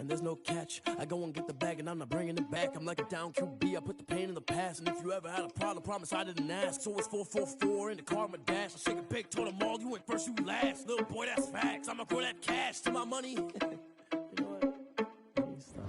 and there's no catch. I go and get the bag and I'm not bringing it back. I'm like a down QB, I put the pain in the past. And if you ever had a problem, promise I didn't ask. So it's 4-4-4 in the car, my dash. I shake a big, told them all, you went first, you last. Little boy, that's facts. I'ma throw that cash to my money. You know what? Please stop.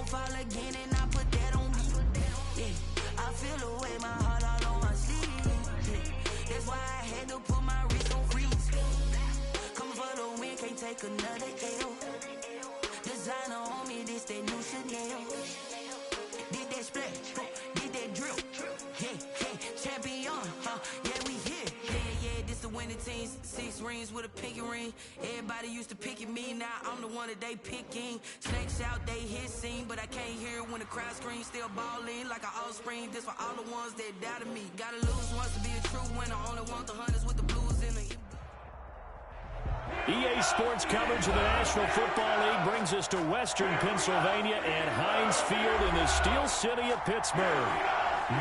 Fall again and I put that on me. Yeah, I feel the way, my heart all on my sleeve. Yeah, that's why I had to put my wrist on freeze. Coming for the win, can't take another L. Designer on me, this that new Chanel. Did that splash, did that drill. Yeah, champion, yeah, we here. Yeah, this the winning team. 6 rings with a pinky ring. Everybody used to pick at me, now I'm the one that they picking. Snakes out, they hissing, but I can't hear when the crowd screams. Still balling like an offspring. This for all the ones that doubted me. Gotta lose once to be a true winner. Only want the hunters with the blues in the... EA Sports coverage of the National Football League brings us to Western Pennsylvania and Heinz Field in the Steel City of Pittsburgh.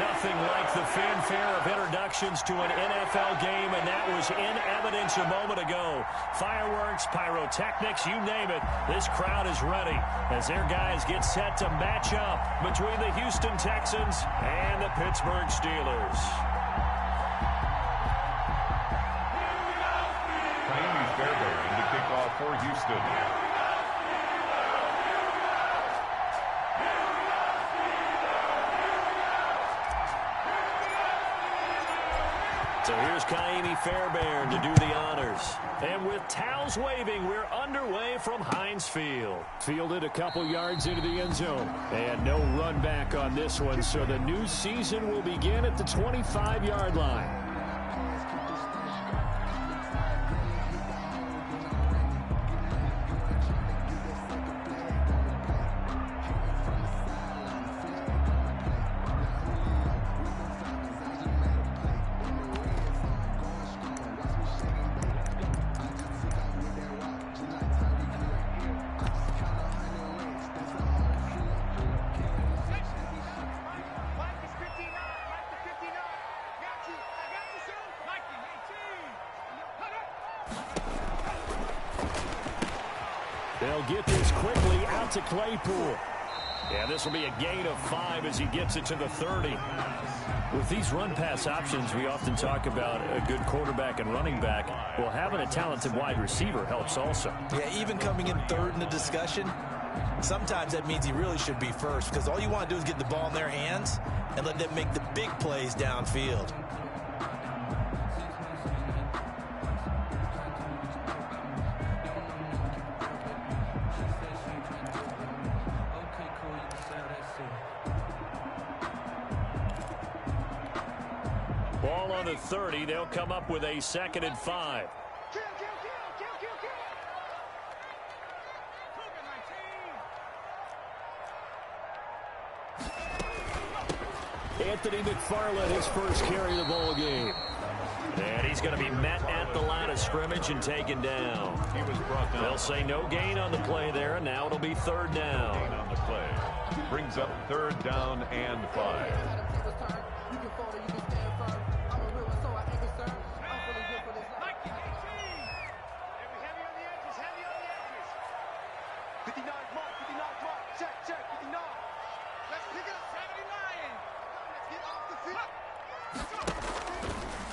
Nothing like the fanfare of introductions to an NFL game, and that was in evidence a moment ago. Fireworks, pyrotechnics, you name it, this crowd is ready as their guys get set to match up between the Houston Texans and the Pittsburgh Steelers. Miami's Bearberry to kick off for Houston. So here's Kaimi Fairbairn to do the honors. And with towels waving, we're underway from Heinz Field. Fielded a couple yards into the end zone. And no run back on this one, so the new season will begin at the 25-yard line. They'll get this quickly out to Claypool. Yeah, this will be a gain of 5 as he gets it to the 30. With these run-pass options, we often talk about a good quarterback and running back. Well, having a talented wide receiver helps also. Yeah, even coming in third in the discussion, sometimes that means he really should be first, because all you want to do is get the ball in their hands and let them make the big plays downfield. Ball on the 30. They'll come up with a 2nd and 5. Anthony McFarland, his first carry of the ball game. And he's going to be met at the line of scrimmage and taken down. He was brought down. They'll say no gain on the play there, and now it'll be 3rd down. Gain on the play. Brings up 3rd down and 5.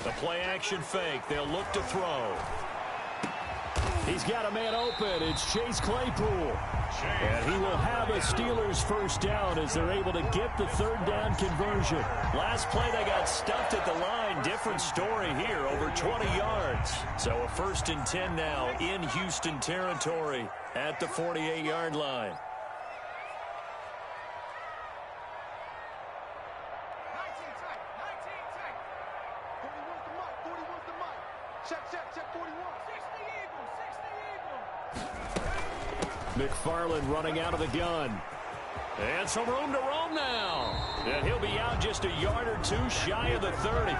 The play-action fake. They'll look to throw. He's got a man open. It's Chase Claypool. And he will have a Steelers first down as they're able to get the 3rd down conversion. Last play, they got stuffed at the line. Different story here, over 20 yards. So a 1st and 10 now in Houston territory at the 48-yard line. McFarland running out of the gun. And some room to roam now. And he'll be out just a yard or two shy of the 30.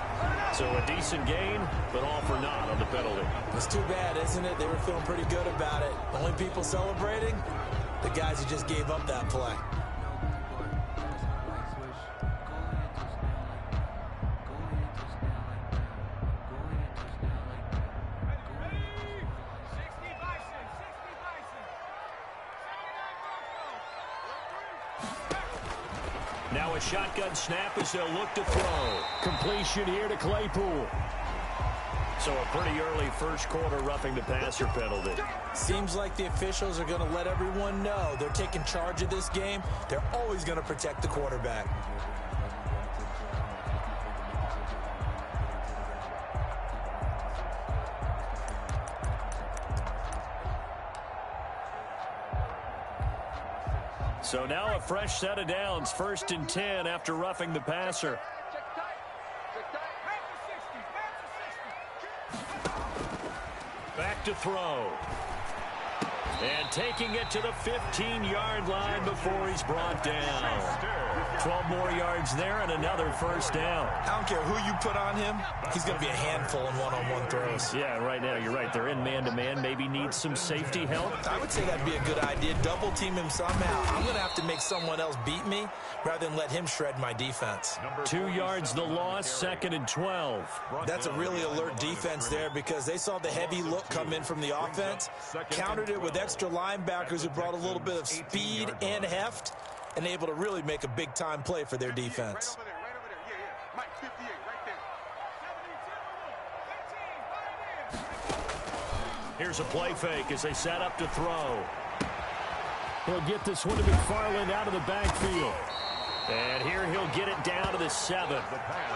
So a decent gain, but all for naught on the penalty. It's too bad, isn't it? They were feeling pretty good about it. Only people celebrating, the guys who just gave up that play. Now a shotgun snap as they'll look to throw. Completion here to Claypool. So a pretty early first quarter roughing the passer penalty. Seems like the officials are going to let everyone know they're taking charge of this game. They're always going to protect the quarterback. So now a fresh set of downs, 1st and 10 after roughing the passer. Back to throw. And taking it to the 15-yard line before he's brought down. 12 more yards there and another first down. I don't care who you put on him. He's going to be a handful in one-on-one throws. Yeah, right now you're right. They're in man-to-man. Maybe needs some safety help. I would say that'd be a good idea. Double team him somehow. I'm going to have to make someone else beat me rather than let him shred my defense. 2 yards the loss, 2nd and 12. That's a really alert defense there because they saw the heavy look come in from the offense, countered it with extra linebackers who brought a little bit of speed and heft, and able to really make a big-time play for their defense. Here's a play fake as they set up to throw. He'll get this one to McFarland out of the backfield. And here he'll get it down to the 7.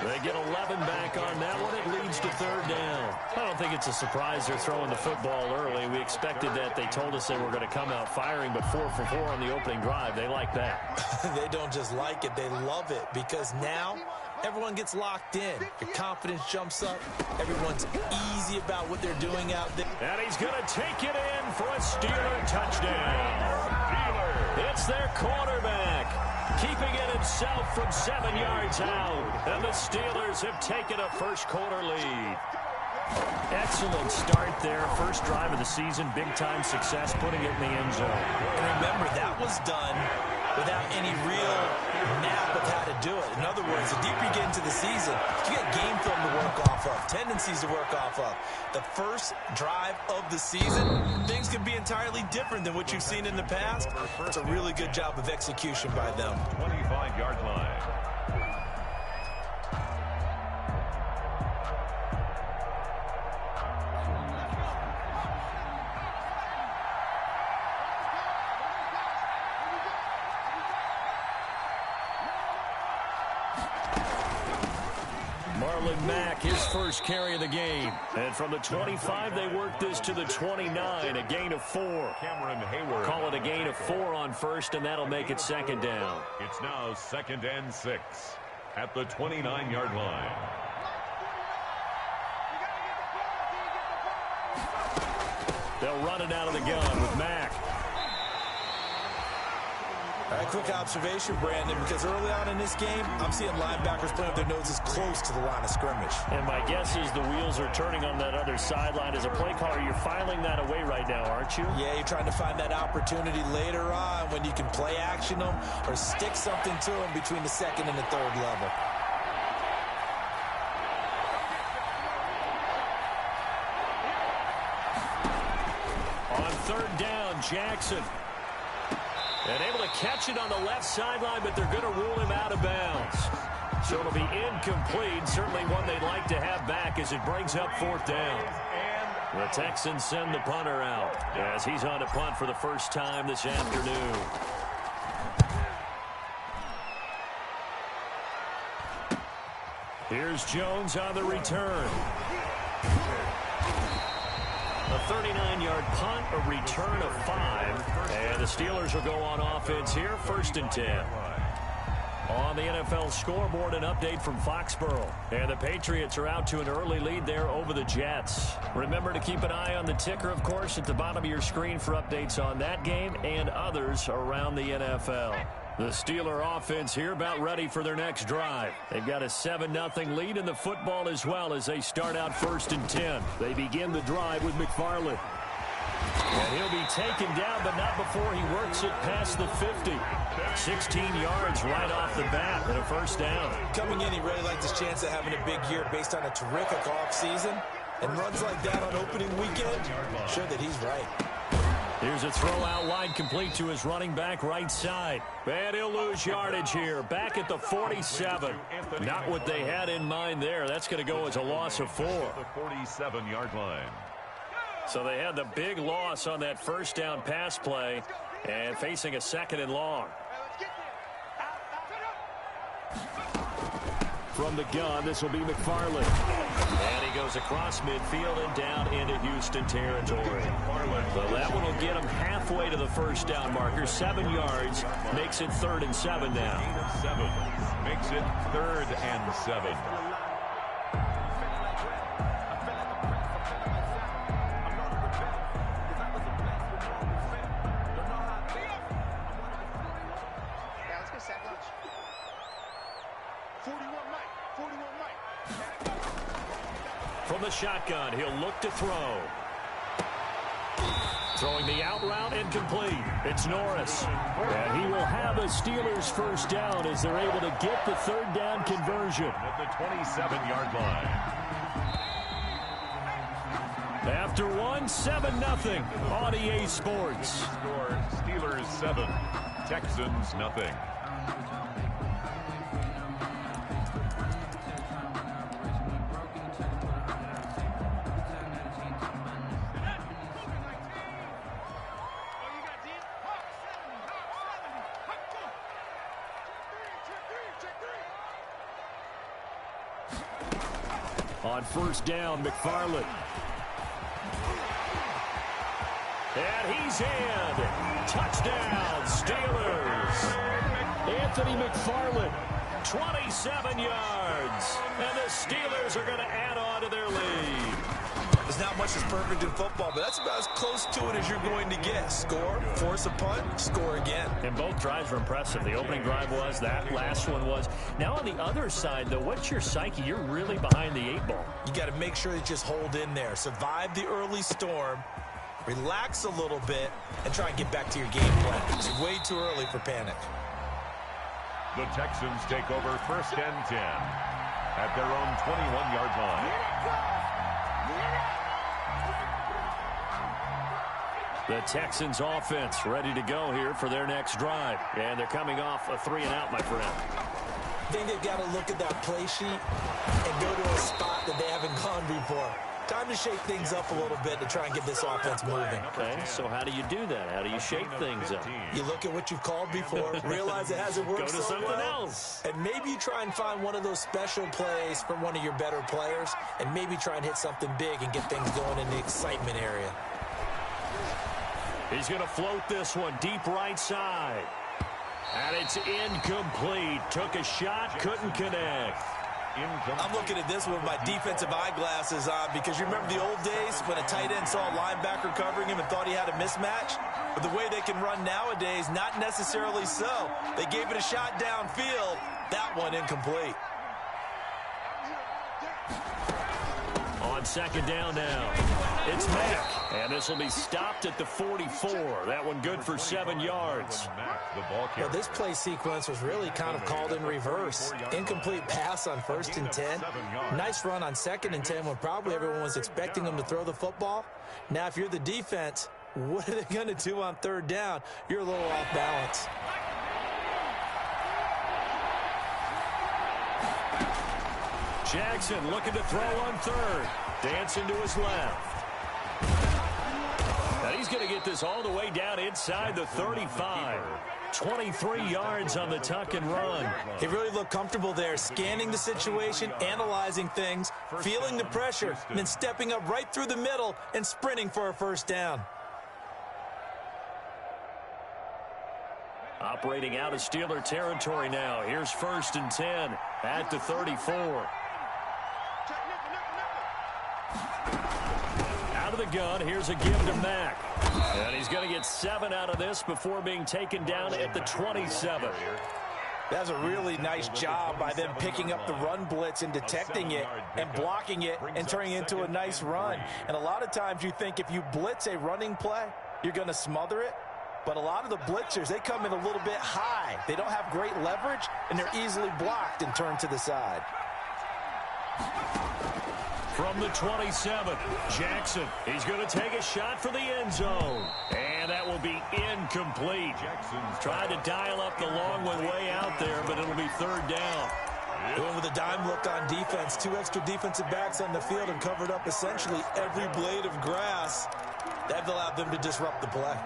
They get 11 back on that one. It leads to 3rd down. I don't think it's a surprise they're throwing the football early. We expected that. They told us they were going to come out firing, but 4 for 4 on the opening drive. They like that. They don't just like it. They love it because now everyone gets locked in. Your confidence jumps up. Everyone's easy about what they're doing out there. And he's going to take it in for a Steeler touchdown. It's their quarterback, keeping it himself from 7 yards out. And the Steelers have taken a first quarter lead. Excellent start there. First drive of the season. Big-time success, putting it in the end zone. And remember, that was done without any real map of how to do it. In other words, the deeper you get into the season, you get game film to work off of, tendencies to work off of. The first drive of the season, things can be entirely different than what you've seen in the past. It's a really good job of execution by them. 25-yard line. Mack, his first carry of the game. And from the 25, they work this to the 29, a gain of 4. Cameron Hayward. Call it a gain of 4 on first, and that'll make it 2nd down. It's now 2nd and 6 at the 29-yard line. They'll run it out of the gun with Mack. All right, quick observation, Brandon, because early on in this game, I'm seeing linebackers playing with their noses close to the line of scrimmage. And my guess is the wheels are turning on that other sideline. As a play caller, you're filing that away right now, aren't you? Yeah, you're trying to find that opportunity later on when you can play action them or stick something to them between the 2nd and the 3rd level. On 3rd down, Jackson. And able to catch it on the left sideline, but they're going to rule him out of bounds. So it'll be incomplete. Certainly one they'd like to have back as it brings up 4th down. The Texans send the punter out as he's on to punt for the first time this afternoon. Here's Jones on the return. A 39-yard punt, a return of 5. And the Steelers will go on offense here, 1st and 10. On the NFL scoreboard, an update from Foxborough. And the Patriots are out to an early lead there over the Jets. Remember to keep an eye on the ticker, of course, at the bottom of your screen for updates on that game and others around the NFL. The Steeler offense here about ready for their next drive. They've got a 7-0 lead in the football as well as they start out 1st and 10. They begin the drive with McFarland. And he'll be taken down, but not before he works it past the 50. 16 yards right off the bat and a 1st down. Coming in, he really liked his chance of having a big year based on a terrific offseason. And runs like that on opening weekend, sure that he's right. Here's a throw out wide, complete to his running back right side. And he'll lose yardage here, back at the 47. Not what they had in mind there. That's going to go as a loss of 4. The 47-yard line. So they had the big loss on that 1st down pass play and facing a 2nd and long. From the gun, this will be McFarland. And he goes across midfield and down into Houston territory. So that one will get him halfway to the 1st down marker. 7 yards, makes it 3rd and 7 now. 7 makes it 3rd and 7. From the shotgun, he'll look to throw. Throwing the out route, incomplete. It's Norris. And he will have a Steelers 1st down as they're able to get the 3rd down conversion. At the 27-yard line. After 7-0 on EA Sports. Score Steelers 7, Texans nothing. On 1st down, McFarland. And he's in. Touchdown, Steelers. Anthony McFarland, 27 yards. And the Steelers are going to add on to their lead. There's not much that's perfect in football, but that's about as close to it as you're going to get. Score, force a punt, score again. And both drives were impressive. The opening drive was, that last one was. Now on the other side, though, what's your psyche? You're really behind the 8 ball. You got to make sure you just hold in there. Survive the early storm, relax a little bit, and try and get back to your game plan. It's way too early for panic. The Texans take over 1st and 10 at their own 21-yard line. The Texans offense ready to go here for their next drive. And they're coming off a 3-and-out, my friend. I think they've got to look at that play sheet and go to a spot that they haven't gone before. Time to shake things up a little bit to try and get this offense moving. Okay, so how do you do that? How do you shake things up? You look at what you've called before, realize it hasn't worked Go to so something well, else. and maybe you try and find one of those special plays from one of your better players, and maybe try and hit something big and get things going in the excitement area. He's going to float this one deep right side. And it's incomplete. Took a shot, couldn't connect. I'm looking at this with my defensive eyeglasses on because you remember the old days when a tight end saw a linebacker covering him and thought he had a mismatch? But the way they can run nowadays, not necessarily so. They gave it a shot downfield. That one incomplete. On 2nd down now, it's Mack. And this will be stopped at the 44. That one good for 7 yards. Well, this play sequence was really kind of called in reverse. Incomplete pass on 1st and 10. Nice run on 2nd and 10 when probably everyone was expecting them to throw the football. Now, if you're the defense, what are they going to do on 3rd down? You're a little off balance. Jackson looking to throw on 3rd. Dancing to his left. Now he's going to get this all the way down inside the 35. 23 yards on the tuck and run. He really looked comfortable there, scanning the situation, analyzing things, feeling the pressure, and then stepping up right through the middle and sprinting for a 1st down. Operating out of Steeler territory now. Here's 1st and 10 at the 34. Out of the gun, here's a give to Mack. And he's going to get 7 out of this before being taken down at the 27. That's a really nice job by them picking up the run blitz and detecting it and blocking it and turning it into a nice run. And a lot of times you think if you blitz a running play, you're going to smother it. But a lot of the blitzers, they come in a little bit high. They don't have great leverage, and they're easily blocked and turned to the side. From the 27, Jackson. He's going to take a shot for the end zone. And that will be incomplete. Tried to dial up the long one way out there, but it'll be 3rd down. Going with a dime look on defense. 2 extra defensive backs on the field and covered up essentially every blade of grass. That allowed them to disrupt the play.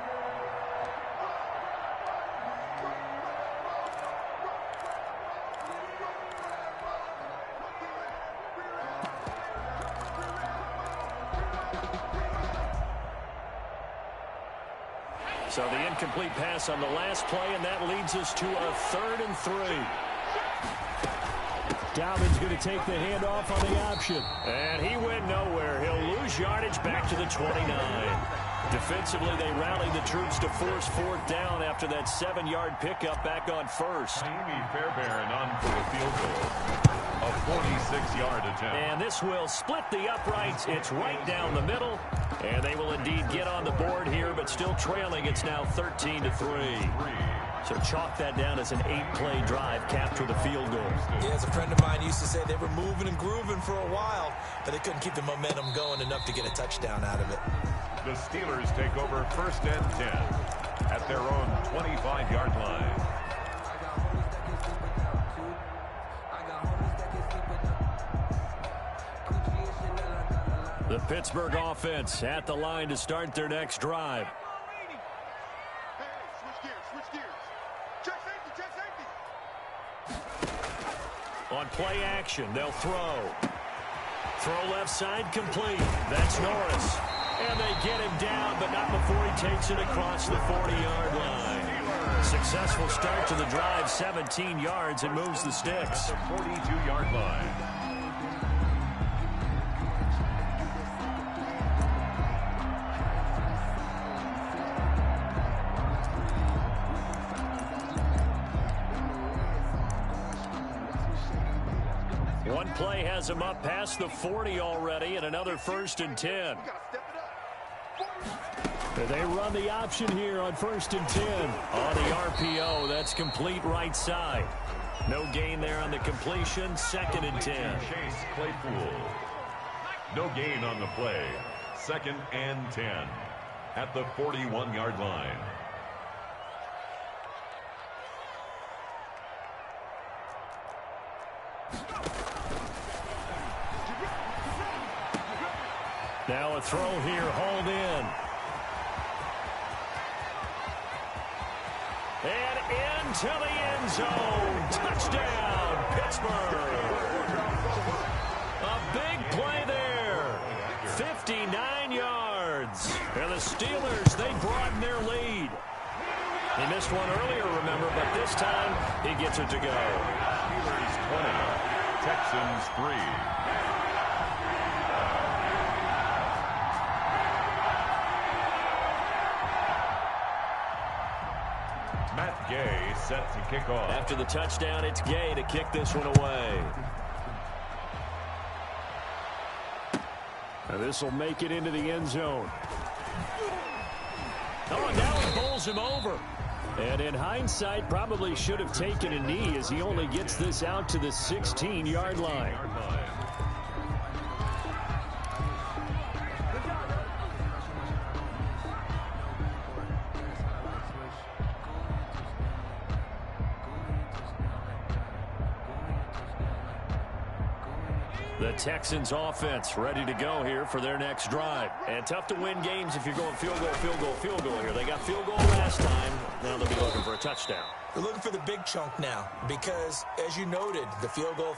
So the incomplete pass on the last play, and that leads us to a 3rd and 3. Dalvin's going to take the handoff on the option. And he went nowhere. He'll lose yardage back to the 29. Defensively, they rallied the troops to force 4th down after that 7-yard pickup back on 1st. Amy Fairbairn on for the field goal. A 46-yard attempt. And this will split the uprights. It's right down the middle. And they will indeed get on the board here, but still trailing. It's now 13-3. So chalk that down as an 8-play drive, capture the field goal. Yeah, as a friend of mine used to say, they were moving and grooving for a while, but they couldn't keep the momentum going enough to get a touchdown out of it. The Steelers take over 1st and 10 at their own 25-yard line. The Pittsburgh offense at the line to start their next drive. On play action, they'll throw. Throw left side complete. That's Norris. And they get him down, but not before he takes it across the 40-yard line. Successful start to the drive, 17 yards, and moves the sticks. The 42-yard line. One play has him up past the 40 already, and another 1st and 10. They run the option here on 1st and 10. On the RPO, that's complete right side. No gain there on the completion, 2nd and 10. Chase Claypool. No gain on the play. 2nd and 10 at the 41-yard line. Now a throw here, hauled in. And into the end zone. Touchdown, Pittsburgh. A big play there. 59 yards. And the Steelers, they broaden their lead. He missed one earlier, remember, but this time he gets it to go. Steelers 20, Texans 3. Matt Gay set to kick off. After the touchdown, it's Gay to kick this one away. Now this will make it into the end zone. Oh, and now he bowls him over. And in hindsight, probably should have taken a knee as he only gets this out to the 16-yard line. The Texans offense ready to go here for their next drive. And tough to win games if you're going field goal, field goal, field goal here. They got field goal last time. Now they'll be looking for a touchdown. They're looking for the big chunk now because, as you noted, the field goal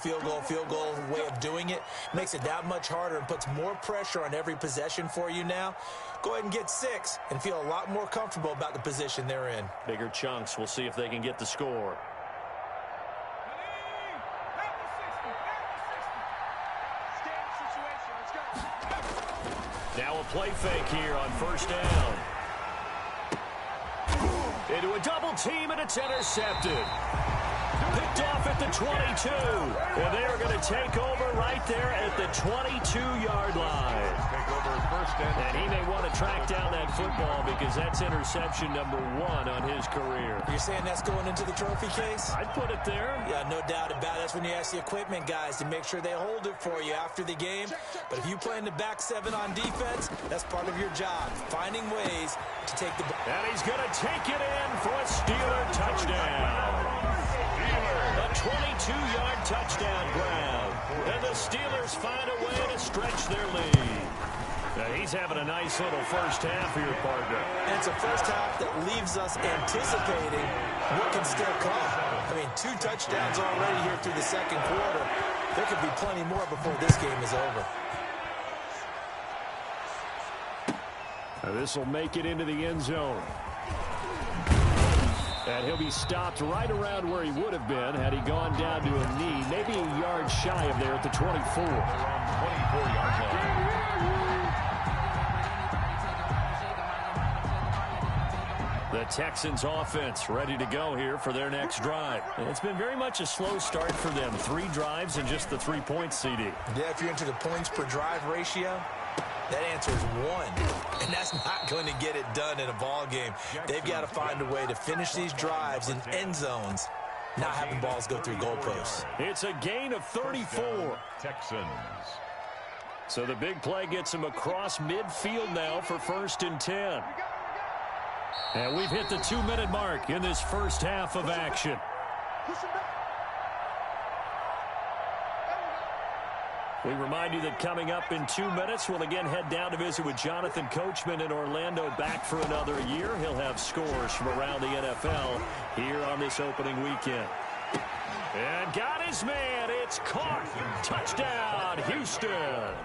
way of doing it makes it that much harder and puts more pressure on every possession for you now. Go ahead and get 6 and feel a lot more comfortable about the position they're in. Bigger chunks. We'll see if they can get the score. Now a play fake here on first down. Into a double team, and it's intercepted. Picked off at the 22. And they are going to take over right there at the 22-yard line. Take over first and he may want to track down that football because that's interception number 1 on his career. You're saying that's going into the trophy case? I'd put it there. Yeah, no doubt about it. That's when you ask the equipment guys to make sure they hold it for you after the game. But if you play in the back 7 on defense, that's part of your job, finding ways to take the ball. And he's going to take it in for a Steeler touchdown. A 22-yard touchdown grab. And the Steelers find a way to stretch their lead. Now he's having a nice little first half here, partner. And it's a first half that leaves us anticipating what can still come. I mean, 2 touchdowns already here through the second quarter. There could be plenty more before this game is over. This will make it into the end zone. And he'll be stopped right around where he would have been had he gone down to a knee, maybe a yard shy of there at the 24. Around 24-yard line. The Texans offense ready to go here for their next drive. And it's been very much a slow start for them. 3 drives and just the 3 points, CD. Yeah, if you're into the points per drive ratio, that answer is 1, and that's not going to get it done in a ball game. They've got to find a way to finish these drives in end zones, not having balls go through goalposts. It's a gain of 34. Texans. So the big play gets him across midfield now for 1st and 10. And we've hit the 2-minute mark in this first half of action. We remind you that coming up in 2 minutes, we'll again head down to visit with Jonathan Coachman in Orlando, back for another year. He'll have scores from around the NFL here on this opening weekend. And got his man. It's caught. Touchdown, Houston.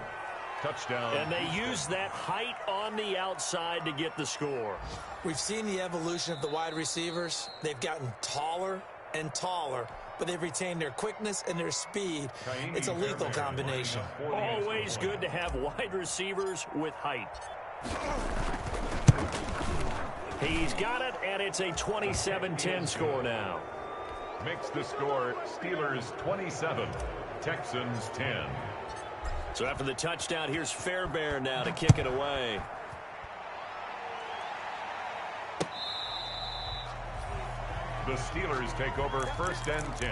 Touchdown. And they use that height on the outside to get the score. We've seen the evolution of the wide receivers. They've gotten taller and taller, but they've retained their quickness and their speed. It's a lethal combination. Always good to have wide receivers with height. He's got it, and it's a 27-10 score now. Makes the score Steelers 27, Texans 10. So after the touchdown, here's Fairbairn now to kick it away. The Steelers take over 1st and 10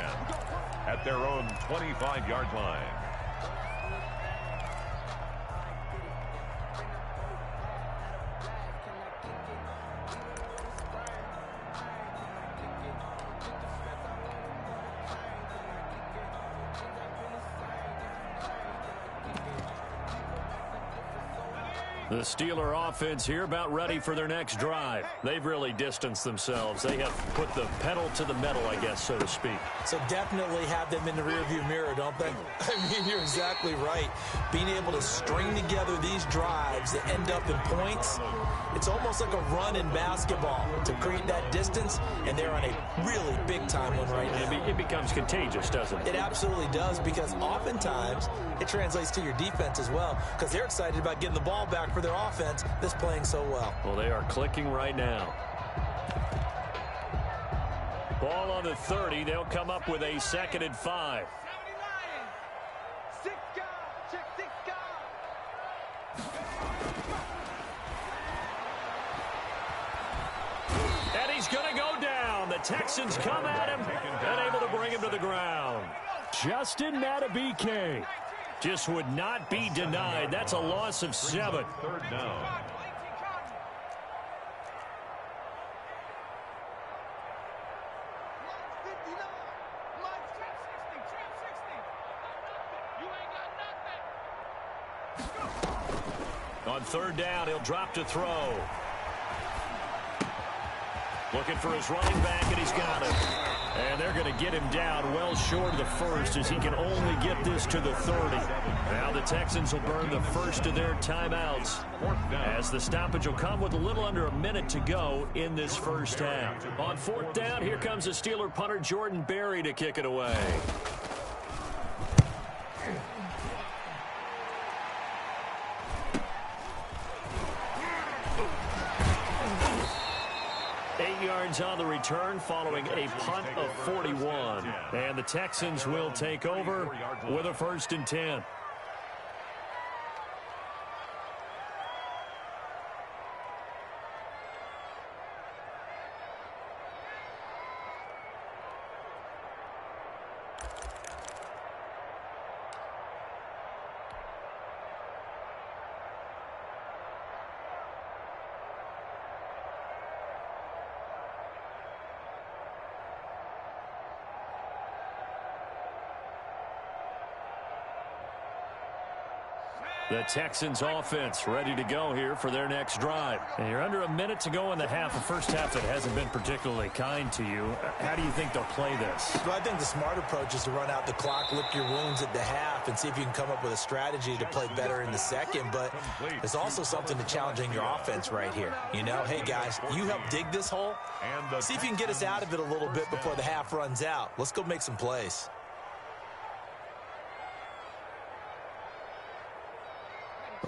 at their own 25-yard line. The Steeler offense here about ready for their next drive. They've really distanced themselves. They have put the pedal to the metal, I guess, so to speak. So definitely have them in the rearview mirror, don't they? I mean, you're exactly right. Being able to string together these drives that end up in points, it's almost like a run in basketball to create that distance, and they're on a really big-time one right now. It becomes contagious, doesn't it? It absolutely does, because oftentimes it translates to your defense as well, because they're excited about getting the ball back for their offense that's playing so well. Well, they are clicking right now. Ball on the 30. They'll come up with a 2nd and 5. And he's going to go down. The Texans come at him and able to bring him to the ground. Justin Matabike just would not be denied. That's a loss of 7. 3rd down. On third down, he'll drop to throw. Looking for his running back, and he's got it. And they're going to get him down well short of the first, as he can only get this to the 30. Now the Texans will burn the first of their timeouts, as the stoppage will come with a little under a minute to go in this first half. On fourth down, here comes the Steeler punter Jordan Berry to kick it away. On the return following a punt of 41. And the Texans will take over with a 1st and 10. The Texans offense ready to go here for their next drive. And you're under a minute to go in the half, a first half that hasn't been particularly kind to you. How do you think they'll play this? Well, I think the smart approach is to run out the clock, lick your wounds at the half, and see if you can come up with a strategy to play better in the second. But there's also something to challenging your offense right here. You know, hey, guys, you help dig this hole. See if you can get us out of it a little bit before the half runs out. Let's go make some plays.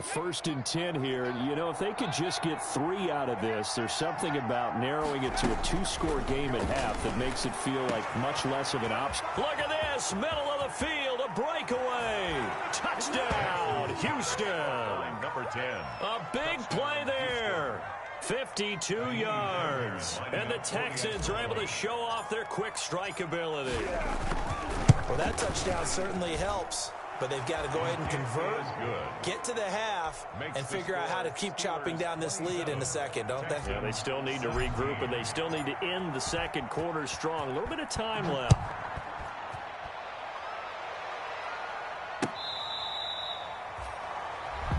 First and 10 here. You know, if they could just get 3 out of this, there's something about narrowing it to a 2-score game at half that makes it feel like much less of an option. Look at this, middle of the field, a breakaway. Touchdown, Houston. Number 10. A big play there. 52 yards. And the Texans are able to show off their quick strike ability. Well, that touchdown certainly helps. But they've got to go ahead and convert, get to the half, and figure out how to keep chopping down this lead in the second, don't they? Yeah, they still need to regroup, and they still need to end the second quarter strong. A little bit of time left.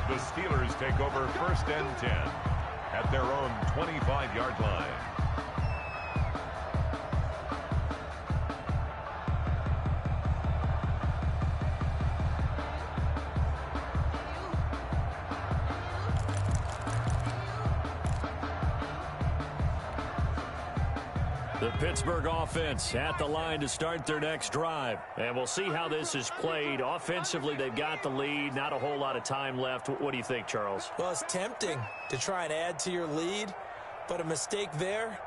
The Steelers take over 1st and 10 at their own 25-yard line. The Pittsburgh offense at the line to start their next drive. And we'll see how this is played. Offensively, they've got the lead. Not a whole lot of time left. What do you think, Charles? Well, it's tempting to try and add to your lead, but a mistake there,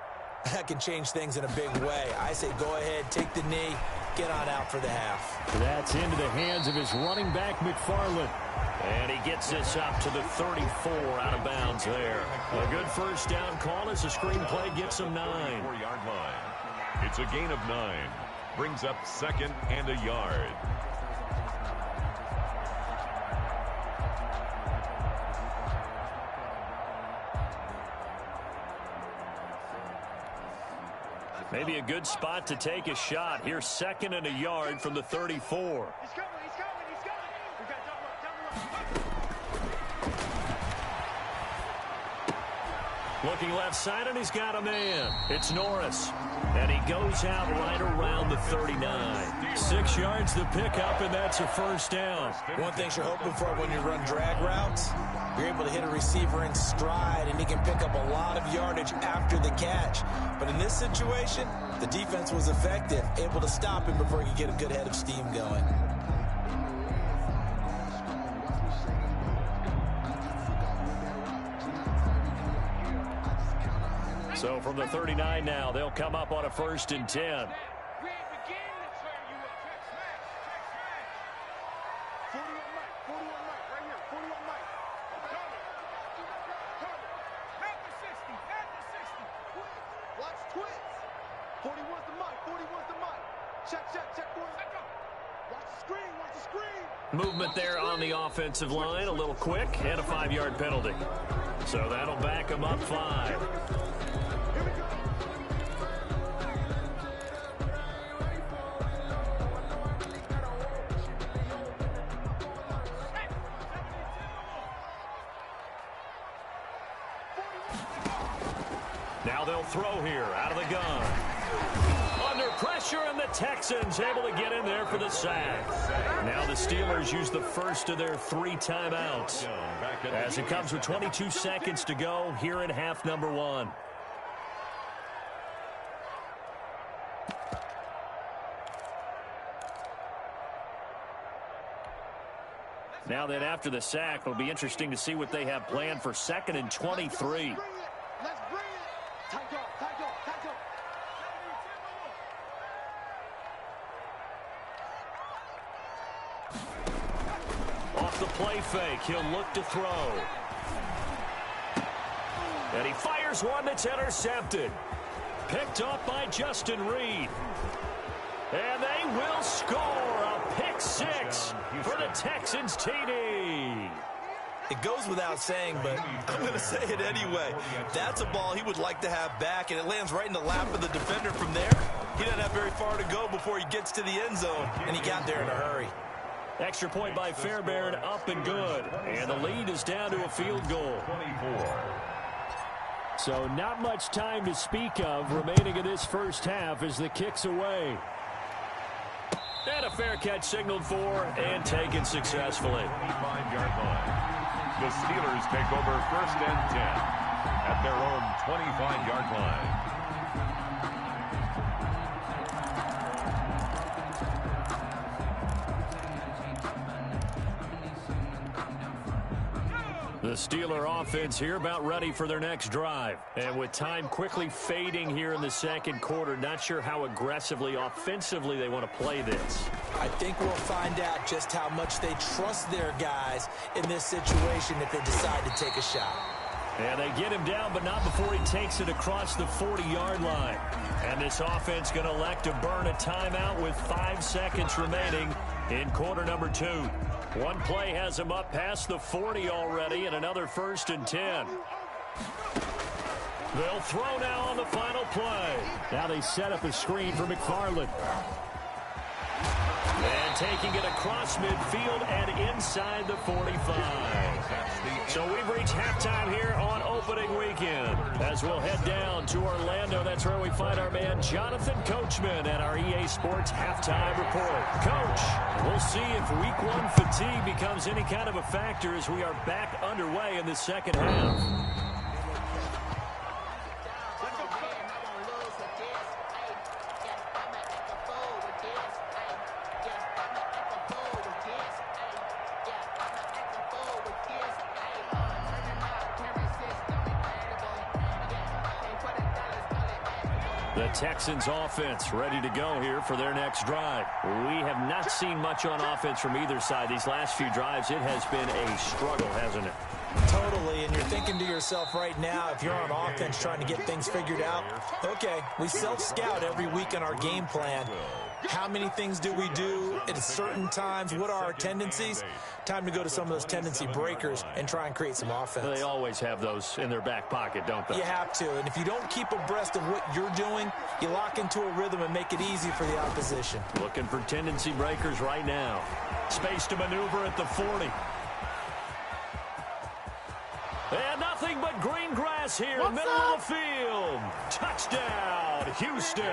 that can change things in a big way. I say go ahead, take the knee, get on out for the half. That's into the hands of his running back, McFarland. And he gets this up to the 34, out of bounds there. A good first down call as the screenplay gets him 9. 4-yard line. It's a gain of 9. Brings up 2nd and a yard. Maybe a good spot to take a shot. Here's 2nd and a yard from the 34. Looking left side, and he's got a man. It's Norris. And he goes out right around the 39. 6 yards to pick up, and that's a first down. One thing you're hoping for when you run drag routes, you're able to hit a receiver in stride, and he can pick up a lot of yardage after the catch. But in this situation, the defense was effective, able to stop him before he could get a good head of steam going. So from the 39 now, they'll come up on a 1st and 10. Movement there on the offensive line, a little quick, and a 5-yard penalty. So that'll back them up 5. Now they'll throw here out of the gun. Under pressure, and the Texans able to get in there for the sack. Now the Steelers use the first of their 3 timeouts as it comes with 22 seconds to go here in half number 1. Now then, after the sack, it'll be interesting to see what they have planned for 2nd and 23. Let's bring it. Take off. Off the play fake, he'll look to throw. And he fires one that's intercepted. Picked up by Justin Reed. And they will score a pick 6 for the Texans TD. It goes without saying, but I'm going to say it anyway. That's a ball he would like to have back, and it lands right in the lap of the defender from there. He doesn't have very far to go before he gets to the end zone, and he got there in a hurry. Extra point by Fairbairn, up and good. And the lead is down to a field goal. 24. So not much time to speak of remaining in this first half as the kick's away. And a fair catch signaled for and taken successfully. 25-yard line. The Steelers take over 1st and 10 at their own 25-yard line. The Steeler offense here about ready for their next drive. And with time quickly fading here in the second quarter, not sure how aggressively, offensively they want to play this. I think we'll find out just how much they trust their guys in this situation if they decide to take a shot. And they get him down, but not before he takes it across the 40-yard line. And this offense going to elect to burn a timeout with 5 seconds remaining in quarter number 2. One play has him up past the 40 already, and another 1st and 10. They'll throw now on the final play. Now they set up a screen for McFarland. And taking it across midfield and inside the 45. So we've reached halftime here on opening weekend. As we'll head down to Orlando, that's where we find our man Jonathan Coachman at our EA Sports Halftime Report. Coach, we'll see if week 1 fatigue becomes any kind of a factor as we are back underway in the second half. The Texans offense ready to go here for their next drive. We have not seen much on offense from either side. These last few drives, it has been a struggle, hasn't it? Totally, and you're thinking to yourself right now, if you're on offense trying to get things figured out, okay, we self-scout every week in our game plan. How many things do we do at certain times? What are our tendencies? Time to go to some of those tendency breakers and try and create some offense. They always have those in their back pocket, don't they? You have to, and if you don't keep abreast of what you're doing, you lock into a rhythm and make it easy for the opposition. Looking for tendency breakers right now. Space to maneuver at the 40. And nothing but green grass here, middle of the field. Touchdown, Houston.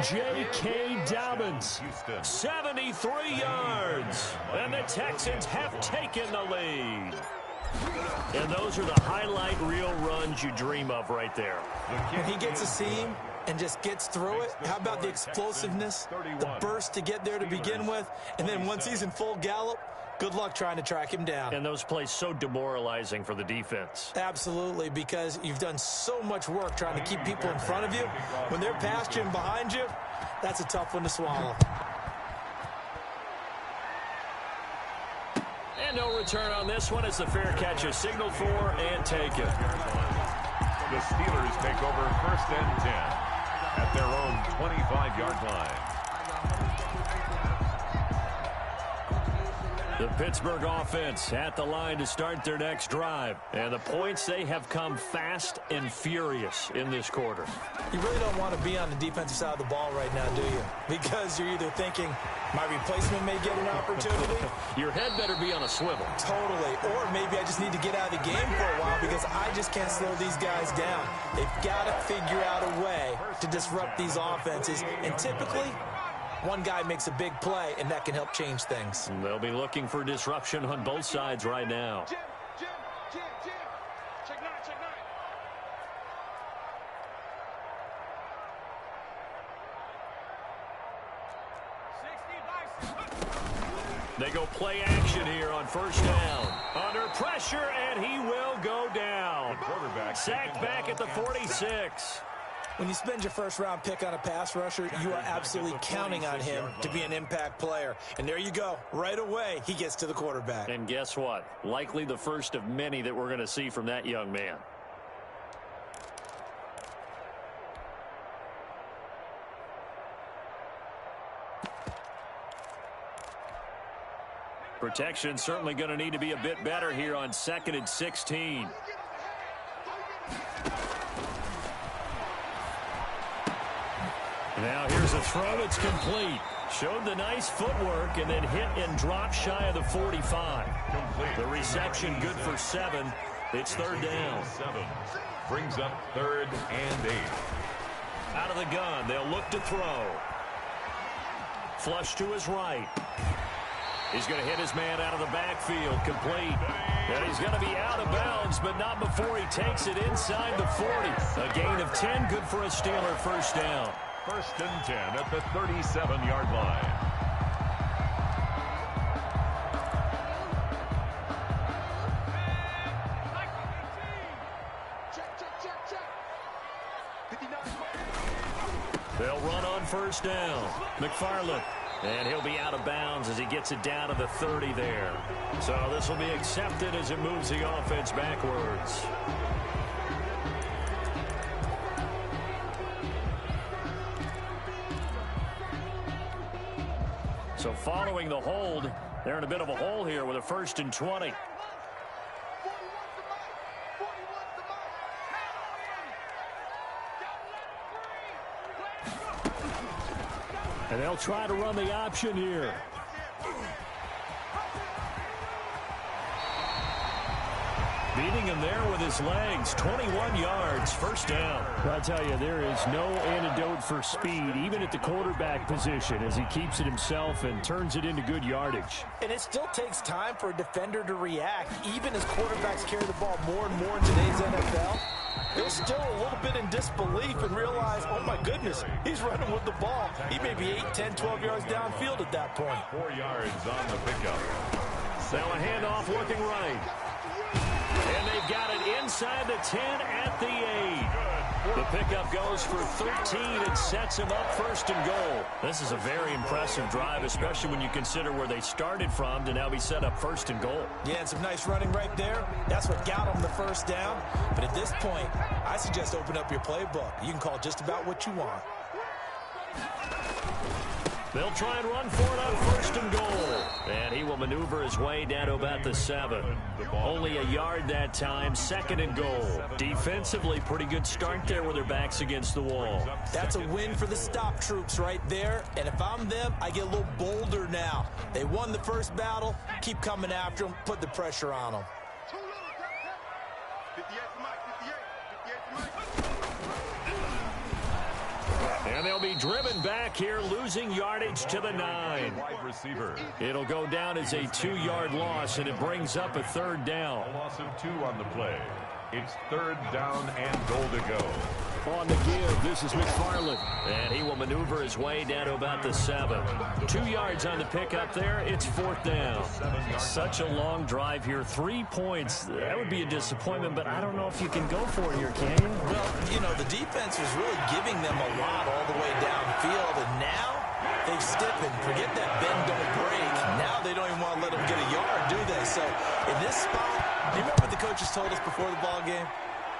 J.K. Dobbins, 73 yards. And the Texans have taken the lead. And those are the highlight reel runs you dream of right there. When he gets a seam and just gets through it, how about the explosiveness, the burst to get there to begin with, and then once he's in full gallop, good luck trying to track him down. And those plays so demoralizing for the defense. Absolutely, because you've done so much work trying to keep people in front of you. When they're past you and behind you, that's a tough one to swallow. And no return on this one as the fair catch is signaled for and taken. The Steelers take over 1st and 10 at their own 25-yard line. The The Pittsburgh offense at the line to start their next drive. And the points, they have come fast and furious in this quarter. You really don't want to be on the defensive side of the ball right now, do you? Because you're either thinking, my replacement may get an opportunity. Your head better be on a swivel. Totally. Or maybe I just need to get out of the game for a while because I just can't slow these guys down. They've got to figure out a way to disrupt these offenses. And typically, one guy makes a big play, and that can help change things. They'll be looking for disruption on both sides right now. Jim. Check nine. They go play action here on first down. Under pressure, and he will go down. Sacked back at the 46. When you spend your first-round pick on a pass rusher, you are absolutely counting on him to be an impact player. And there you go. Right away, he gets to the quarterback. And guess what? Likely the first of many that we're going to see from that young man. Protection certainly going to need to be a bit better here on 2nd and 16. Now here's a throw that's complete. Showed the nice footwork and then hit and dropped shy of the 45. The reception good for 7. It's third down. Brings up 3rd and 8. Out of the gun, they'll look to throw. Flush to his right. He's going to hit his man out of the backfield, complete. And he's going to be out of bounds, but not before he takes it inside the 40. A gain of 10, good for a Steeler first down. 1st and 10 at the 37-yard line. Check. They'll run on first down. McFarland. And he'll be out of bounds as he gets it down to the 30 there. So this will be accepted as it moves the offense backwards. So following the hold, they're in a bit of a hole here with a 1st and 20. And they'll try to run the option here. Beating him there with his legs. 21 yards, first down. Well, I'll tell you, there is no antidote for speed, even at the quarterback position, as he keeps it himself and turns it into good yardage. And it still takes time for a defender to react. Even as quarterbacks carry the ball more and more in today's NFL, they're still a little bit in disbelief and realize, oh my goodness, he's running with the ball. He may be 8, 10, 12 yards downfield at that point. 4 yards on the pickup. Now a handoff looking right. And they've got it inside the 10 at the 8. The pickup goes for 13 and sets him up 1st and goal. This is a very impressive drive, especially when you consider where they started from to now be set up 1st and goal. Yeah, and some nice running right there. That's what got them the first down. But at this point, I suggest open up your playbook. You can call just about what you want. They'll try and run for it on 1st and goal. And he will maneuver his way down to about the 7. Only a yard that time, 2nd and goal. Defensively, pretty good start there with their backs against the wall. That's a win for the stop troops right there. And if I'm them, I get a little bolder now. They won the first battle. Keep coming after them. Put the pressure on them. 58 to Mike. And they'll be driven back here, losing yardage to the 9. Wide receiver. It'll go down as a 2-yard loss, and it brings up a 3rd down. A loss of 2 on the play. It's 3rd down and goal to go. On the give, this is McFarland. And he will maneuver his way down to about the 7. 2 yards on the pickup there. It's 4th down. Such a long drive here. 3 points. That would be a disappointment, but I don't know if you can go for it here, can you? Well, you know, the defense was really giving them a lot all the way downfield, and now they've stiffened. Forget that bend, don't break. Now they don't even want to let them get a yard, do they? So in this spot, do you remember what the coaches told us before the ball game?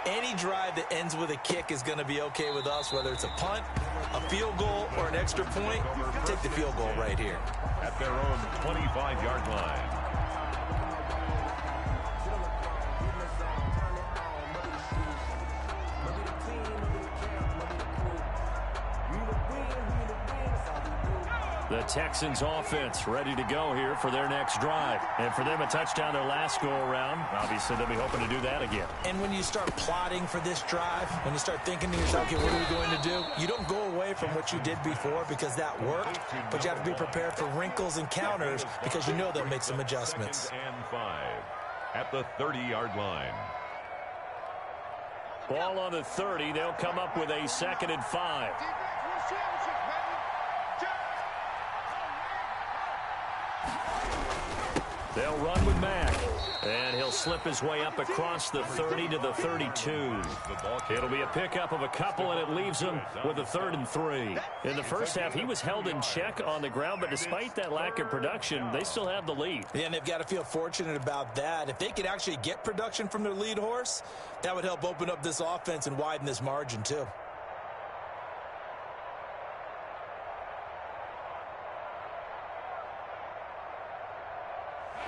Any drive that ends with a kick is going to be okay with us, whether it's a punt, a field goal, or an extra point. Take the field goal right here. At their own 25-yard line. The Texans offense ready to go here for their next drive. And for them, a touchdown their last go-around. Obviously, they'll be hoping to do that again. And when you start plotting for this drive, when you start thinking to yourself, okay, what are we going to do? You don't go away from what you did before because that worked, but you have to be prepared for wrinkles and counters because you know they'll make some adjustments. And 5 at the 30-yard line. Ball on the 30. They'll come up with a 2nd and 5. They'll run with Mack. And he'll slip his way up across the 30 to the 32. It'll be a pickup of a couple, and it leaves him with a 3rd and 3. In the first half, he was held in check on the ground, but despite that lack of production, they still have the lead. Yeah, and they've got to feel fortunate about that. If they could actually get production from their lead horse, that would help open up this offense and widen this margin, too.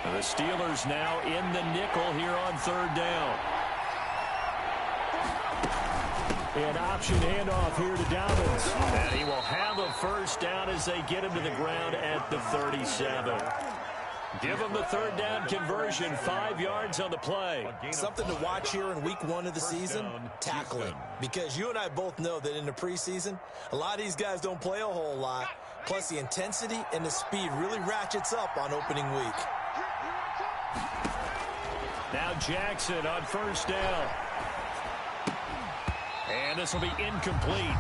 The Steelers now in the nickel here on 3rd down. An option handoff here to Dobbins. And he will have a 1st down as they get him to the ground at the 37. Give him the 3rd down conversion, 5 yards on the play. Something to watch here in week 1 of the season, tackling. Because you and I both know that in the preseason, a lot of these guys don't play a whole lot. Plus the intensity and the speed really ratchets up on opening week. Now Jackson on 1st down. And this will be incomplete.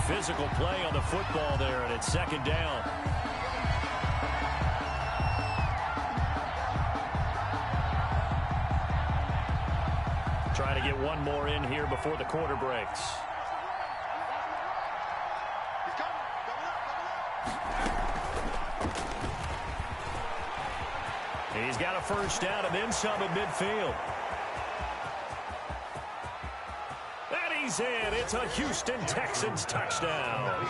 Physical play on the football there, and it's 2nd down. Trying to get one more in here before the quarter breaks. He's got a 1st down and then some at midfield. And he's in. It's a Houston Texans touchdown.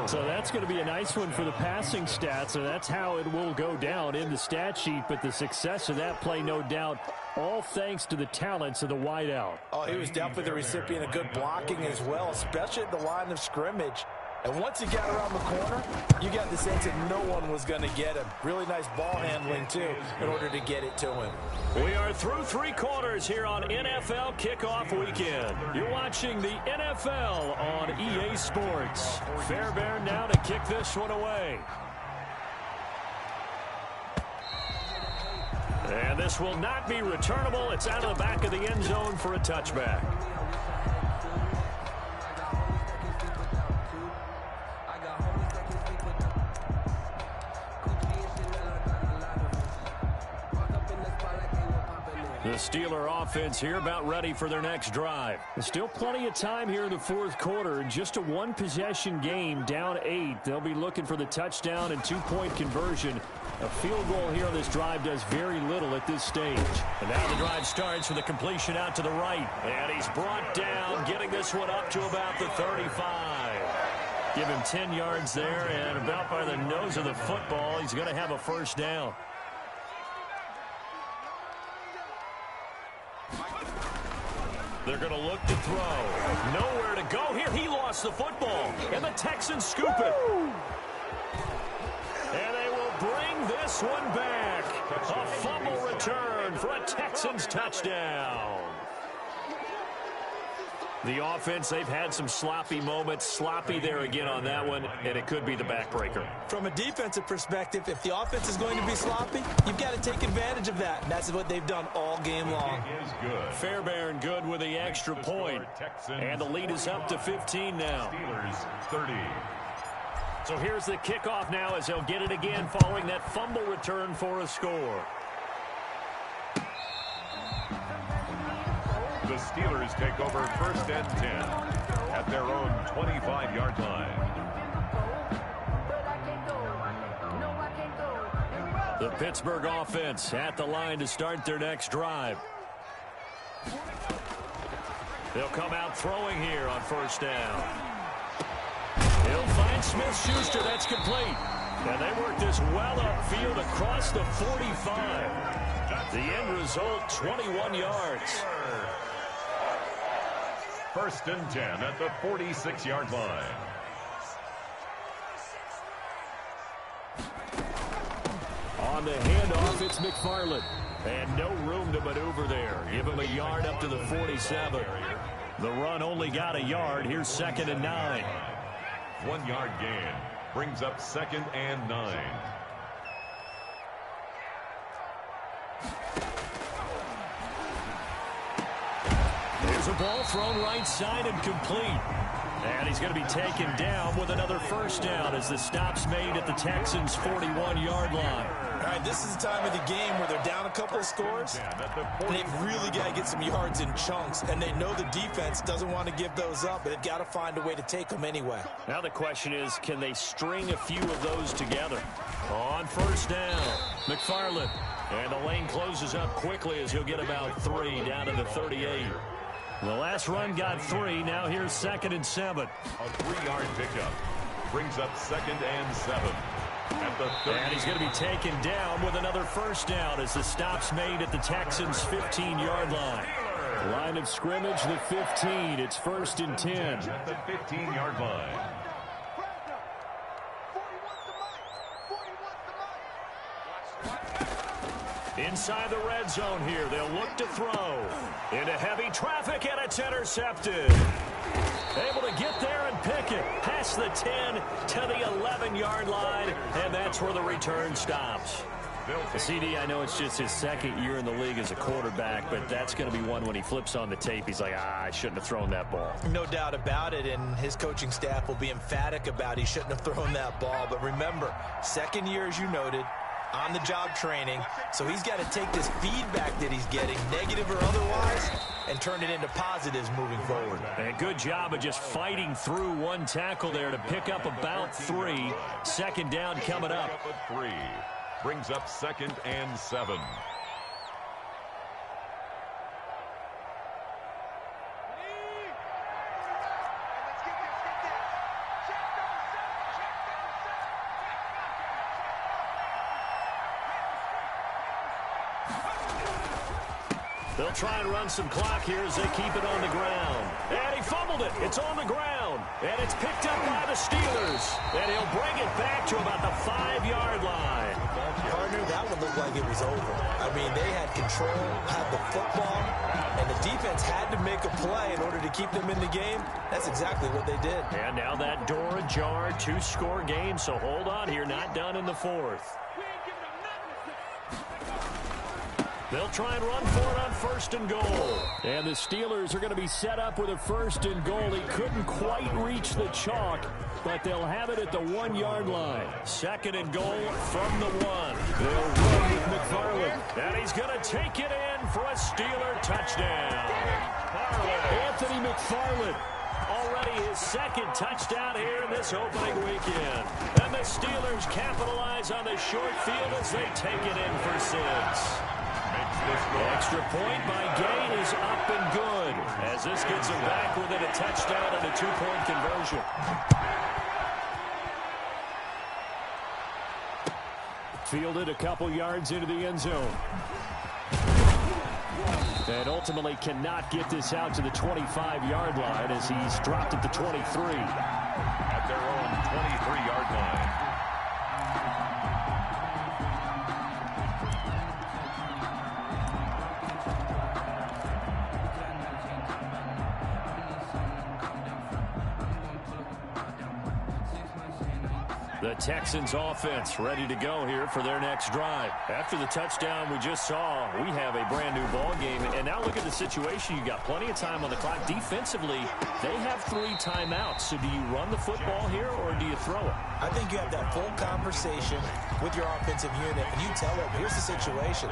So that's going to be a nice one for the passing stats, and that's how it will go down in the stat sheet. But the success of that play, no doubt, all thanks to the talents of the wideout. Oh, he was definitely the recipient of good blocking as well, especially at the line of scrimmage. And once he got around the corner, you got the sense that no one was going to get him. Really nice ball handling, too, in order to get it to him. We are through 3 quarters here on NFL Kickoff Weekend. You're watching the NFL on EA Sports. Fairbairn now to kick this one away. And this will not be returnable. It's out of the back of the end zone for a touchback. The Steeler offense here about ready for their next drive. There's still plenty of time here in the 4th quarter. Just a 1-possession game, down 8. They'll be looking for the touchdown and 2-point conversion. A field goal here on this drive does very little at this stage. And now the drive starts with a completion out to the right. And he's brought down, getting this one up to about the 35. Give him 10 yards there, and about by the nose of the football, he's going to have a 1st down. They're going to look to throw. Nowhere to go here. He lost the football. And the Texans scoop it. And they will bring this one back. A fumble return for a Texans touchdown. The offense, they've had some sloppy moments. Sloppy there again on that one, and it could be the backbreaker. From a defensive perspective, if the offense is going to be sloppy, you've got to take advantage of that. And that's what they've done all game long. Fairbairn good with the extra point. And the lead is up to 15 now. Steelers 30. So here's the kickoff now as they'll get it again following that fumble return for a score. The Steelers take over 1st and 10 at their own 25-yard line. The Pittsburgh offense at the line to start their next drive. They'll come out throwing here on 1st down. He'll find Smith-Schuster. That's complete. And they work this well upfield across the 45. The end result, 21 yards. 1st and 10 at the 46-yard line. On the handoff, it's McFarland. And no room to maneuver there. Give him a yard up to the 47. The run only got a yard. Here's 2nd and 9. 1 yard gain brings up 2nd and 9. There's a ball thrown right side and complete. And he's going to be taken down with another first down as the stop's made at the Texans' 41-yard line. All right, this is the time of the game where they're down a couple of scores. They've really got to get some yards in chunks, and they know the defense doesn't want to give those up, but they've got to find a way to take them anyway. Now the question is, can they string a few of those together? On first down, McFarland. And the lane closes up quickly as he'll get about 3 down to the 38. The last run got 3. Now here's 2nd and 7. A 3-yard pickup brings up 2nd and 7. At the and he's going to be taken down with another first down as the stop's made at the Texans' 15-yard line. Line of scrimmage, the 15. It's 1st and 10. At the 15-yard line. Inside the red zone here, they'll look to throw. Into heavy traffic, and it's intercepted. Able to get there and pick it. Past the 10 to the 11-yard line, and that's where the return stops. CD, I know it's just his 2nd year in the league as a quarterback, but that's going to be one when he flips on the tape. He's like, I shouldn't have thrown that ball. No doubt about it, and his coaching staff will be emphatic about he shouldn't have thrown that ball. But remember, 2nd year, as you noted, on-the-job training, so he's got to take this feedback that he's getting, negative or otherwise, and turn it into positives moving forward. And good job of just fighting through one tackle there to pick up about 3. 2nd down coming up. 3 brings up 2nd and 7. They'll try and run some clock here as they keep it on the ground. And he fumbled it. It's on the ground. And it's picked up by the Steelers. And he'll bring it back to about the 5-yard line. Partner, that one looked like it was over. I mean, they had control, had the football, and the defense had to make a play in order to keep them in the game. That's exactly what they did. And now that door ajar, 2-score game. So hold on here, not done in the 4th. They'll try and run for it on 1st and goal. And the Steelers are going to be set up with a 1st and goal. He couldn't quite reach the chalk, but they'll have it at the 1-yard line. 2nd and goal from the 1. They'll run with McFarland. And he's going to take it in for a Steeler touchdown. Anthony McFarland. Already his 2nd touchdown here in this opening weekend. And the Steelers capitalize on the short field as they take it in for 6. Extra point by Gain is up and good as this gets him back within a touchdown and a 2-point conversion. Fielded a couple yards into the end zone. And ultimately cannot get this out to the 25-yard line as he's dropped at the 23. At their own 23-yard line. The Texans offense ready to go here for their next drive. After the touchdown we just saw, we have a brand new ball game. And now look at the situation. You got plenty of time on the clock. Defensively, they have 3 timeouts. So do you run the football here or do you throw it? I think you have that full conversation with your offensive unit, and you tell them, here's the situation.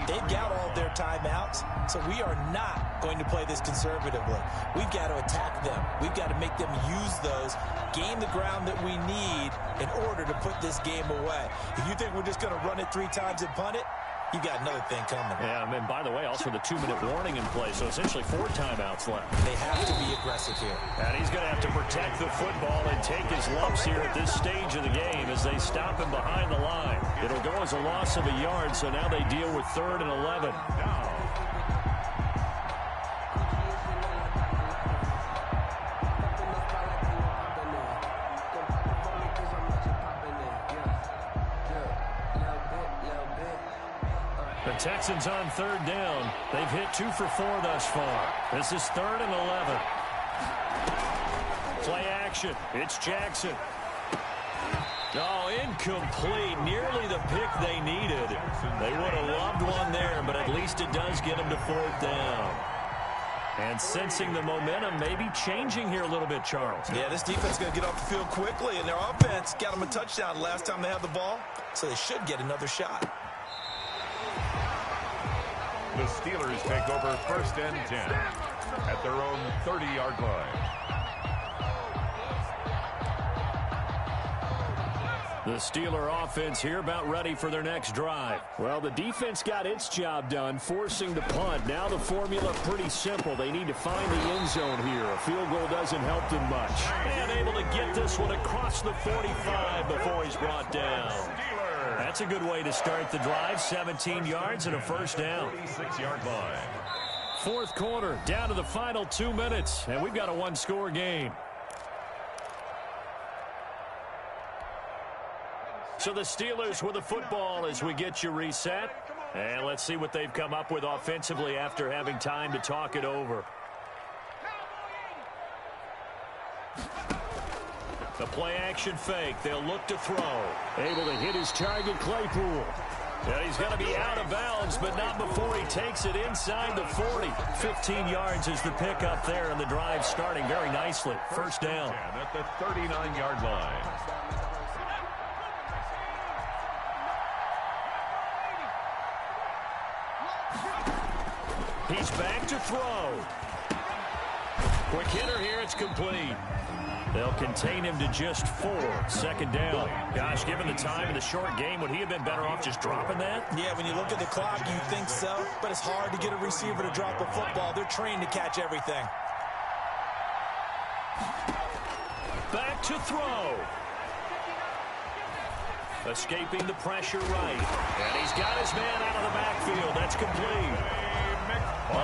They've got all their timeouts, so we are not going to play this conservatively. We've got to attack them. We've got to make them use those, gain the ground that we need in order to put this game away. If you think we're just going to run it 3 times and punt it, you got another thing coming. Yeah, and by the way, also the 2-minute warning in play, so essentially 4 timeouts left. They have to be aggressive here. And he's going to have to protect the football and take his lumps here at this stage of the game as they stop him behind the line. It'll go as a loss of a yard, so now they deal with 3rd and 11. The Texans on third down. They've hit 2 for 4 thus far. This is 3rd and 11. Play action. It's Jackson. Oh, incomplete. Nearly the pick they needed. They would have loved one there, but at least it does get them to 4th down. And sensing the momentum maybe changing here a little bit, Charles. Yeah, this defense is going to get off the field quickly, and their offense got them a touchdown last time they had the ball, so they should get another shot. The Steelers take over 1st and 10 at their own 30-yard line. The Steeler offense here about ready for their next drive. Well, the defense got its job done, forcing the punt. Now the formula pretty simple. They need to find the end zone here. A field goal doesn't help them much. And able to get this one across the 45 before he's brought down. That's a good way to start the drive. 17 yards and a 1st down. 46-yard line. 4th quarter, down to the final 2 minutes, and we've got a 1-score game. So the Steelers with the football as we get you reset. And let's see what they've come up with offensively after having time to talk it over. The play-action fake. They'll look to throw. Able to hit his target, Claypool. And he's going to be out of bounds, but not before he takes it inside the 40. 15 yards is the pickup there, and the drive starting very nicely. 1st down. At the 39-yard line. He's back to throw. Quick hitter here. It's complete. They'll contain him to just 4. 2nd down. Gosh, given the time in the short game, would he have been better off just dropping that? Yeah, when you look at the clock, you think so. But it's hard to get a receiver to drop a football. They're trained to catch everything. Back to throw. Escaping the pressure right. And he's got his man out of the backfield. That's complete.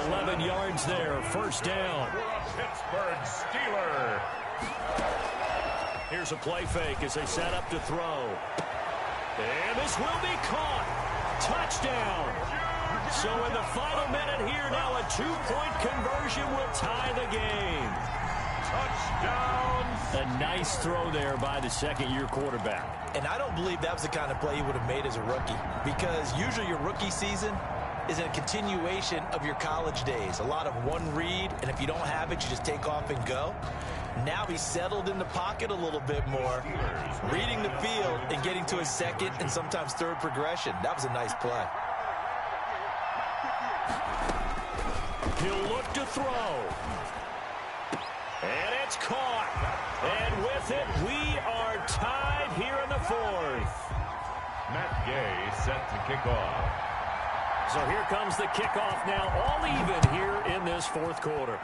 11 yards there. 1st down. Pittsburgh Steeler. Here's a play fake as they set up to throw. And this will be caught. Touchdown. So in the final minute here, now a 2-point conversion will tie the game. Touchdown. A nice throw there by the 2nd-year quarterback. And I don't believe that was the kind of play he would have made as a rookie, because usually your rookie season is a continuation of your college days. A lot of one read, and if you don't have it, you just take off and go. Now he's settled in the pocket a little bit more, reading the field and getting to his 2nd and sometimes 3rd progression. That was a nice play. He'll look to throw. And it's caught. And with it, we are tied here in the 4th. Matt Gay set to kick off. So here comes the kickoff now, all even here in this 4th quarter.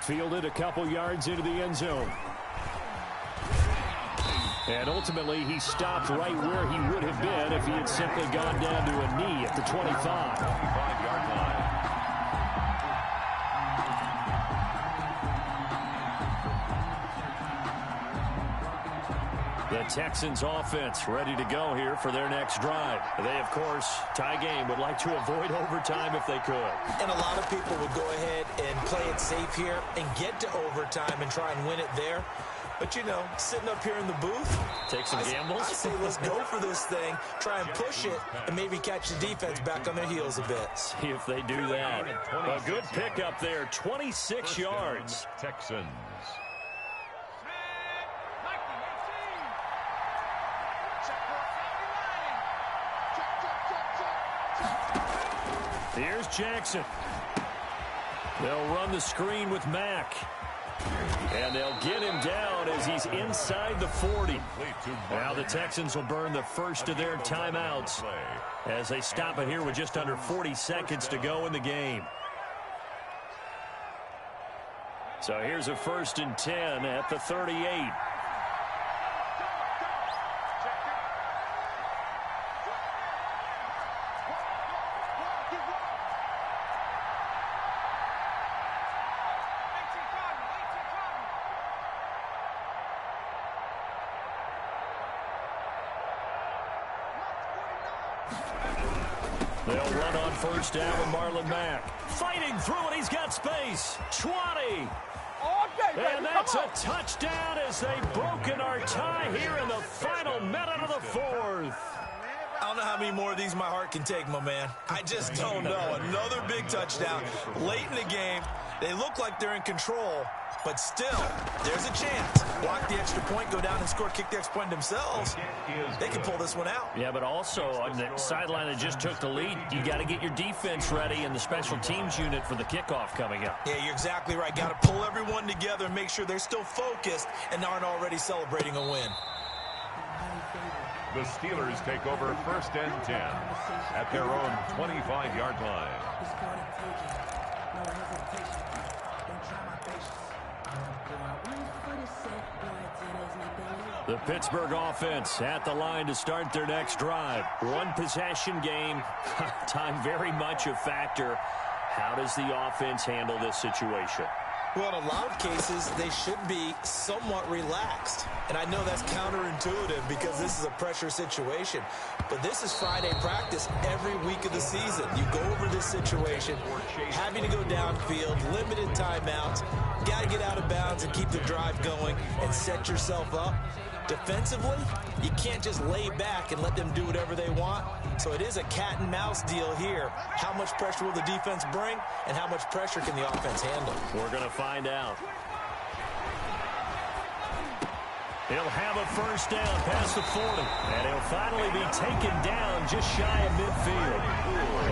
Fielded a couple yards into the end zone. And ultimately, he stopped right where he would have been if he had simply gone down to a knee at the 25. 25-yard line. The Texans offense ready to go here for their next drive. They, of course, tie game, would like to avoid overtime if they could. And a lot of people would go ahead and play it safe here and get to overtime and try and win it there. But, you know, sitting up here in the booth, take some gambles. I say let's go for this thing, try and push it, and maybe catch the defense back on their heels a bit. See if they do that. A good pickup there, 26 yards. Texans. Here's Jackson. They'll run the screen with Mack. And they'll get him down as he's inside the 40. Now the Texans will burn the first of their timeouts as they stop it here with just under 40 seconds to go in the game. So here's a 1st and 10 at the 38. They'll run on first down with Marlon Mack. Fighting through it, he's got space. 20. And that's a touchdown as they've broken our tie here in the final minute of the fourth. I don't know how many more of these my heart can take, my man. I just don't know. Another big touchdown late in the game. They look like they're in control, but still, there's a chance. Block the extra point, go down and score, kick the extra point themselves. They can pull this one out. Yeah, but also on the sideline that just took the lead, you got to get your defense ready and the special teams unit for the kickoff coming up. Yeah, you're exactly right. Got to pull everyone together and make sure they're still focused and aren't already celebrating a win. The Steelers take over first and 10 at their own 25-yard line. The Pittsburgh offense at the line to start their next drive. One possession game. Time very much a factor. How does the offense handle this situation? Well, in a lot of cases, they should be somewhat relaxed. And I know that's counterintuitive because this is a pressure situation. But this is Friday practice every week of the season. You go over this situation, having to go downfield, limited timeouts, got to get out of bounds and keep the drive going and set yourself up. Defensively, you can't just lay back and let them do whatever they want. So it is a cat and mouse deal here. How much pressure will the defense bring, and how much pressure can the offense handle? We're going to find out. He'll have a first down past the 40, and he'll finally be taken down just shy of midfield.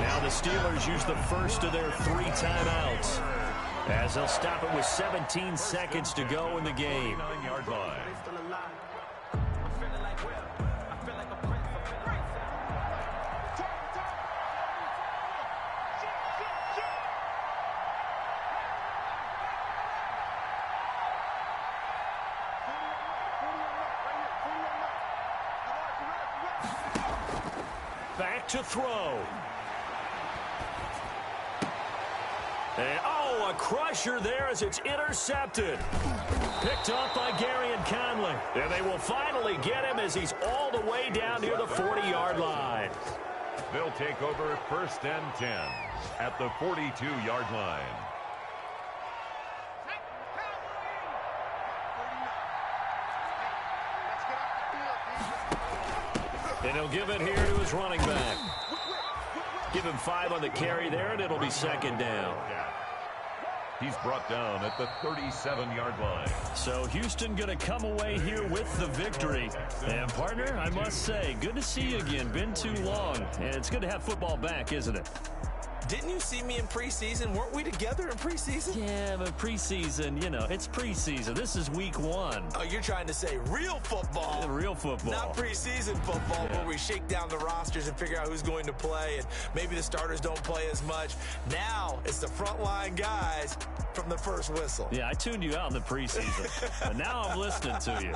Now the Steelers use the first of their 3 timeouts, as they'll stop it with 17 seconds to go in the game. 9-yard line. Back to throw. And, a crusher there as it's intercepted. Picked up by Gary and Conley. And they will finally get him as he's all the way down near the 40-yard line. They'll take over first and 10 at the 42-yard line. And he'll give it here to his running back. Give him 5 on the carry there, and it'll be second down. He's brought down at the 37-yard line. So Houston going to come away here with the victory. And, partner, I must say, good to see you again. Been too long. And it's good to have football back, isn't it? Didn't you see me in preseason? Weren't we together in preseason? Yeah, but preseason, it's preseason. This is week 1. Oh, you're trying to say real football. Real football. Not preseason football where we shake down the rosters and figure out who's going to play, and maybe the starters don't play as much. Now it's the frontline guys from the first whistle. Yeah, I tuned you out in the preseason, but now I'm listening to you.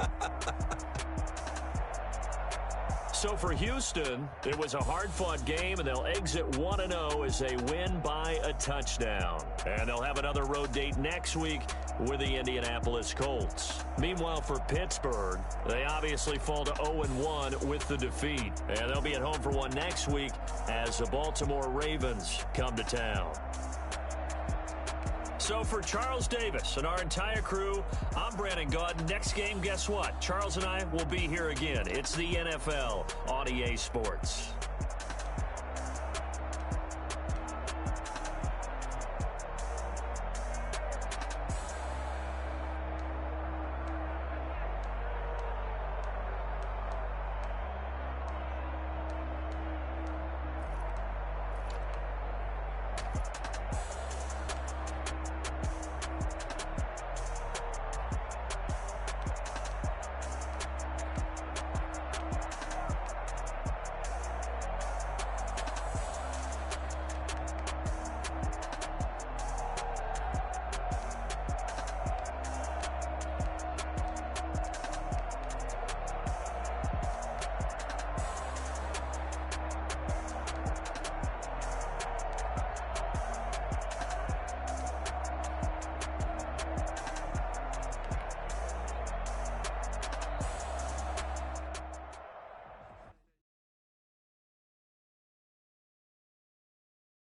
So for Houston, it was a hard-fought game, and they'll exit 1-0 as they win by a touchdown. And they'll have another road date next week with the Indianapolis Colts. Meanwhile, for Pittsburgh, they obviously fall to 0-1 with the defeat. And they'll be at home for one next week as the Baltimore Ravens come to town. So for Charles Davis and our entire crew, I'm Brandon Gaudin. Next game, guess what? Charles and I will be here again. It's the NFL on EA Sports.